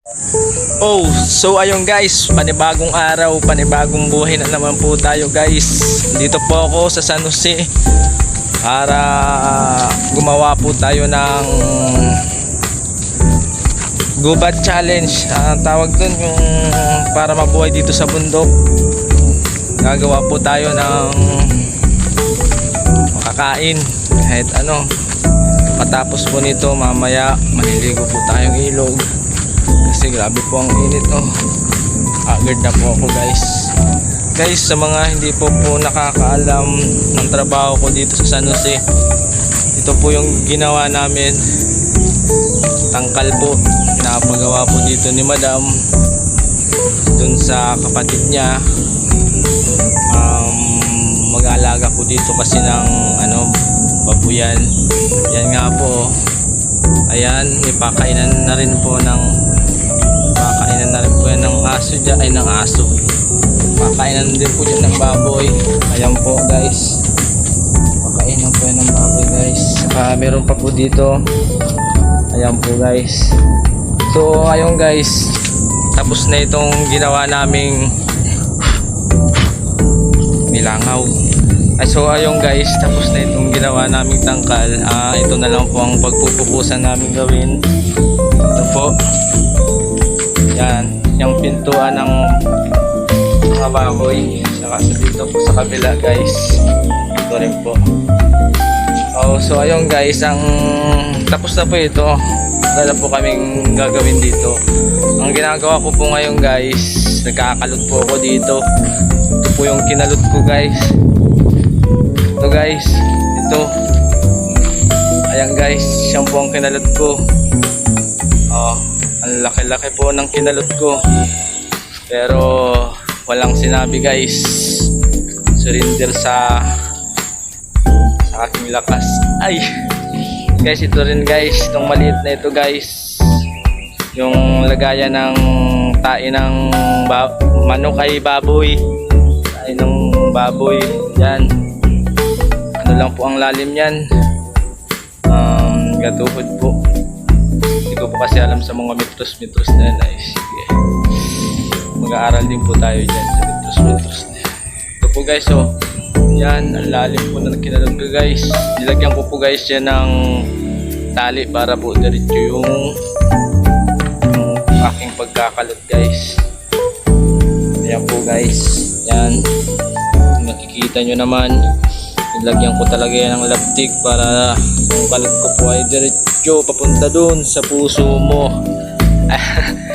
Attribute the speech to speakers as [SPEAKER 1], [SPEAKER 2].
[SPEAKER 1] Oh, so ayun guys, panibagong araw, panibagong buhay na naman po tayo guys. Dito po ako sa San Jose para gumawa po tayo ng Gubat Challenge. Tawag dun yung para mabuhay dito sa bundok. Gagawa po tayo ng makakain kahit ano. Matapos po nito mamaya maliligo po tayong ilog. Kasi grabe po ang init, oh. Agad na po ako guys. Guys, sa mga hindi po nakakaalam ng trabaho ko dito sa San Jose, ito po yung ginawa namin. Tangkal po, pinapagawa po dito ni Madam dun sa kapatid niya. Mag-aalaga po dito kasi ng babuyan. Yan nga po, ayan, ipakainan na rin po ng aso dyan, ay ng aso. Pakainan din po dyan ng baboy. Ayan po guys, pakainan po yan ng baboy guys. Meron pa po dito. Ayan po guys. So ayun guys, tapos na itong ginawa naming nilangaw. So ayun guys, tapos na itong ginawa naming tangkal. Ito na lang po ang pagpupupusan namin gawin. Ito po, yan, yung pintuan ng mga baboy. Saka dito po sa kabila guys, ito rin po. So ayun guys, tapos na po ito. Wala po kaming gagawin dito. Ang ginagawa ko po ngayon guys, nagkakalot po ako dito. Ito po yung kinalot ko guys. Ito guys, ito. Ayan guys, siyang po ang kinalot ko. Ang laki-laki po ng kinalot ko. Pero walang sinabi guys. Surrender sa aking lakas. Ay guys, ito rin guys, itong maliit na ito guys, yung lagayan ng tae ng manok ay baboy. Tae ng baboy. Yan, ano lang po ang lalim yan, gatuhod po. Hindi ko po kasi alam sa mga metros na yan. Ay sige, mag-aaral din po tayo dyan sa metros na yan. Ito po guys, oh, yan, ang lalim po na kinalot ko guys. Nilagyan ko po guys yan ng tali para po diretso yung aking pagkakalot guys. Ayan po guys, yan, nakikita nyo naman, nilagyan ko talaga yan ng laptik para yung kalot ko po ay diretso papunta dun sa puso mo.